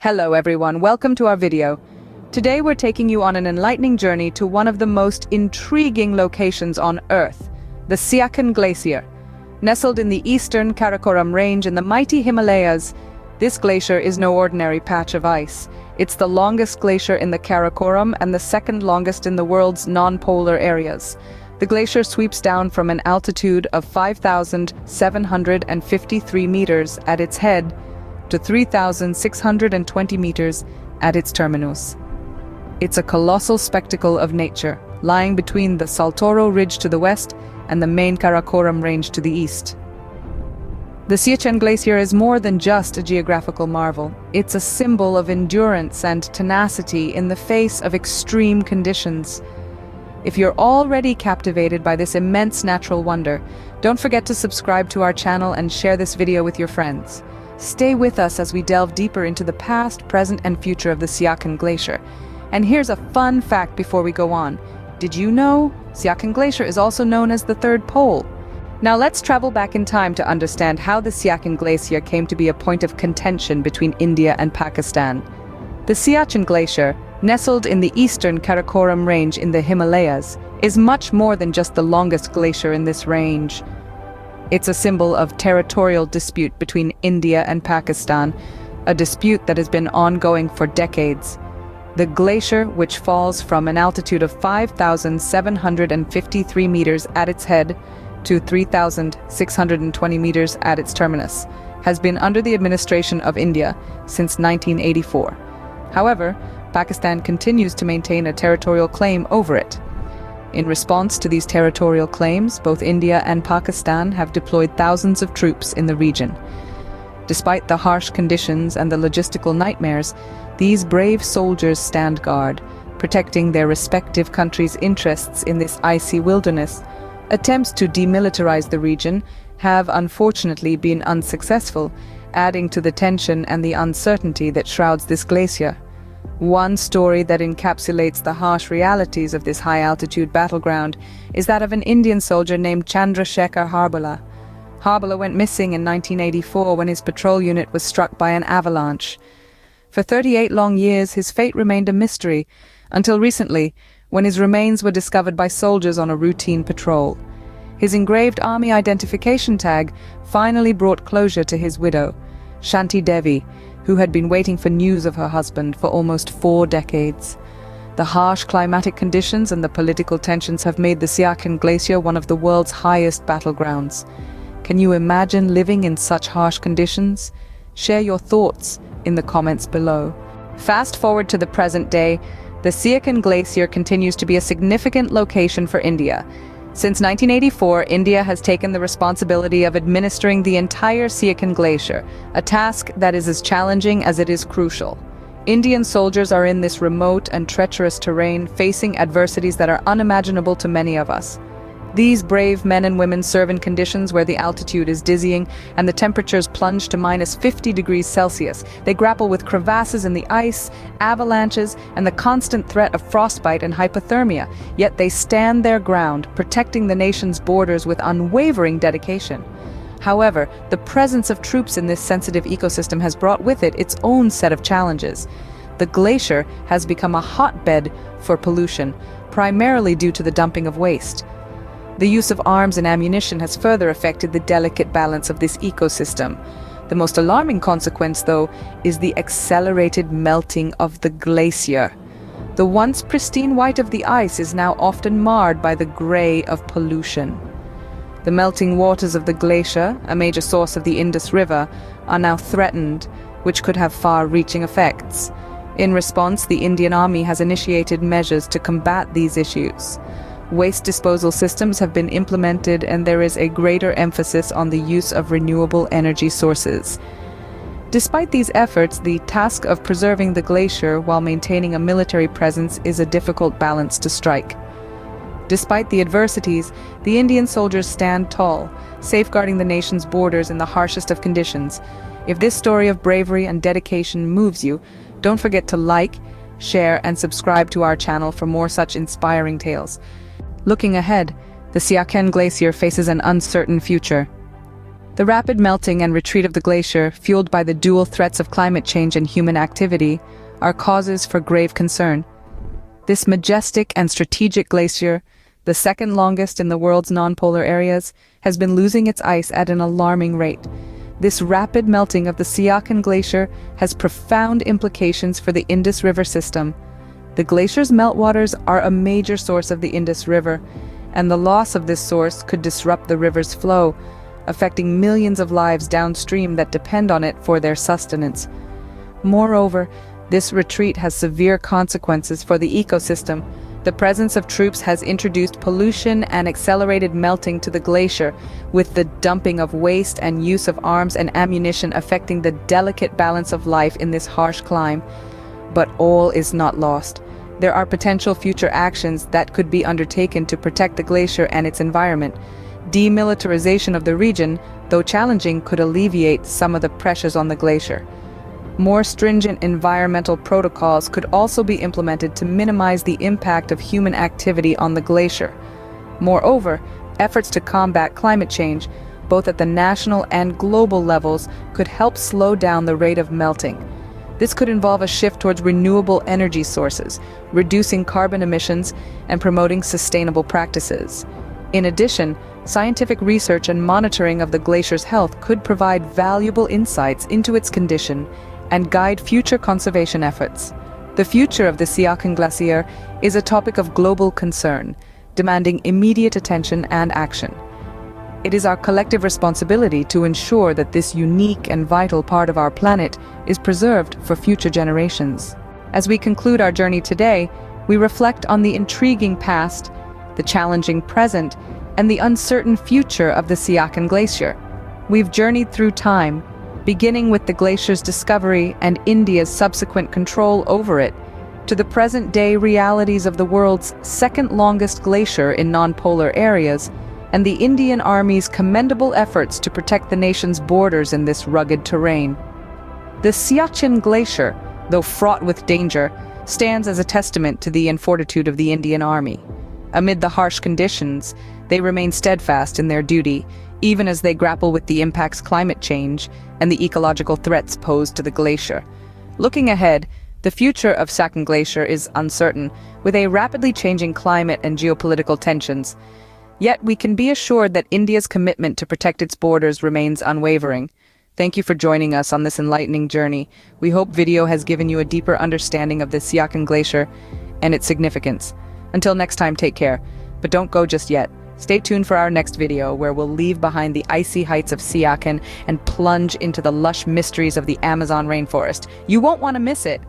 Hello everyone, welcome to our video. Today we're taking you on an enlightening journey to one of the most intriguing locations on Earth, the Siachen Glacier. Nestled in the eastern Karakoram range in the mighty Himalayas, this glacier is no ordinary patch of ice. It's the longest glacier in the Karakoram and the second longest in the world's non-polar areas. The glacier sweeps down from an altitude of 5,753 meters at its head to 3,620 meters at its terminus. It's a colossal spectacle of nature, lying between the Saltoro Ridge to the west and the main Karakoram Range to the east. The Siachen Glacier is more than just a geographical marvel. It's a symbol of endurance and tenacity in the face of extreme conditions. If you're already captivated by this immense natural wonder, don't forget to subscribe to our channel and share this video with your friends. Stay with us as we delve deeper into the past, present, and future of the Siachen Glacier. And here's a fun fact before we go on. Did you know Siachen Glacier is also known as the Third Pole? Now let's travel back in time to understand how the Siachen Glacier came to be a point of contention between India and Pakistan. The Siachen Glacier, nestled in the eastern Karakoram Range in the Himalayas, is much more than just the longest glacier in this range. It's a symbol of territorial dispute between India and Pakistan, a dispute that has been ongoing for decades. The glacier, which falls from an altitude of 5,753 meters at its head to 3,620 meters at its terminus, has been under the administration of India since 1984. However, Pakistan continues to maintain a territorial claim over it. In response to these territorial claims, both India and Pakistan have deployed thousands of troops in the region. Despite the harsh conditions and the logistical nightmares, these brave soldiers stand guard, protecting their respective countries' interests in this icy wilderness. Attempts to demilitarize the region have unfortunately been unsuccessful, adding to the tension and the uncertainty that shrouds this glacier. One story that encapsulates the harsh realities of this high-altitude battleground is that of an Indian soldier named Chandrasekhar Harbala. Harbala went missing in 1984 when his patrol unit was struck by an avalanche. For 38 long years, his fate remained a mystery, until recently, when his remains were discovered by soldiers on a routine patrol. His engraved army identification tag finally brought closure to his widow, Shanti Devi, who had been waiting for news of her husband for almost 4 decades. The harsh climatic conditions and the political tensions have made the Siachen Glacier one of the world's highest battlegrounds. Can you imagine living in such harsh conditions? Share your thoughts in the comments below. Fast forward to the present day, the Siachen Glacier continues to be a significant location for India. Since 1984, India has taken the responsibility of administering the entire Siachen Glacier, a task that is as challenging as it is crucial. Indian soldiers are in this remote and treacherous terrain, facing adversities that are unimaginable to many of us. These brave men and women serve in conditions where the altitude is dizzying and the temperatures plunge to minus 50 degrees Celsius. They grapple with crevasses in the ice, avalanches, and the constant threat of frostbite and hypothermia, yet they stand their ground, protecting the nation's borders with unwavering dedication. However, the presence of troops in this sensitive ecosystem has brought with it its own set of challenges. The glacier has become a hotbed for pollution, primarily due to the dumping of waste. The use of arms and ammunition has further affected the delicate balance of this ecosystem. The most alarming consequence, though, is the accelerated melting of the glacier. The once pristine white of the ice is now often marred by the gray of pollution. The melting waters of the glacier, a major source of the Indus River, are now threatened, which could have far-reaching effects. In response, the Indian Army has initiated measures to combat these issues. Waste disposal systems have been implemented and there is a greater emphasis on the use of renewable energy sources. Despite these efforts, the task of preserving the glacier while maintaining a military presence is a difficult balance to strike. Despite the adversities, the Indian soldiers stand tall, safeguarding the nation's borders in the harshest of conditions. If this story of bravery and dedication moves you, don't forget to like, share, and subscribe to our channel for more such inspiring tales. Looking ahead, the Siachen Glacier faces an uncertain future. The rapid melting and retreat of the glacier, fueled by the dual threats of climate change and human activity, are causes for grave concern. This majestic and strategic glacier, the second longest in the world's non-polar areas, has been losing its ice at an alarming rate. This rapid melting of the Siachen Glacier has profound implications for the Indus River system. The glacier's meltwaters are a major source of the Indus River, and the loss of this source could disrupt the river's flow, affecting millions of lives downstream that depend on it for their sustenance. Moreover, this retreat has severe consequences for the ecosystem. The presence of troops has introduced pollution and accelerated melting to the glacier, with the dumping of waste and use of arms and ammunition affecting the delicate balance of life in this harsh climate. But all is not lost. There are potential future actions that could be undertaken to protect the glacier and its environment. Demilitarization of the region, though challenging, could alleviate some of the pressures on the glacier. More stringent environmental protocols could also be implemented to minimize the impact of human activity on the glacier. Moreover, efforts to combat climate change, both at the national and global levels, could help slow down the rate of melting. This could involve a shift towards renewable energy sources, reducing carbon emissions, and promoting sustainable practices. In addition, scientific research and monitoring of the glacier's health could provide valuable insights into its condition and guide future conservation efforts. The future of the Siachen Glacier is a topic of global concern, demanding immediate attention and action. It is our collective responsibility to ensure that this unique and vital part of our planet is preserved for future generations. As we conclude our journey today, we reflect on the intriguing past, the challenging present, and the uncertain future of the Siachen Glacier. We've journeyed through time, beginning with the glacier's discovery and India's subsequent control over it, to the present-day realities of the world's second-longest glacier in non-polar areas, and the Indian Army's commendable efforts to protect the nation's borders in this rugged terrain. The Siachen Glacier, though fraught with danger, stands as a testament to the fortitude of the Indian Army. Amid the harsh conditions, they remain steadfast in their duty, even as they grapple with the impacts of climate change and the ecological threats posed to the glacier. Looking ahead, the future of Siachen Glacier is uncertain, with a rapidly changing climate and geopolitical tensions. Yet we can be assured that India's commitment to protect its borders remains unwavering. Thank you for joining us on this enlightening journey. We hope video has given you a deeper understanding of the Siachen Glacier and its significance. Until next time, take care. But don't go just yet. Stay tuned for our next video, where we'll leave behind the icy heights of Siachen and plunge into the lush mysteries of the Amazon rainforest. You won't want to miss it.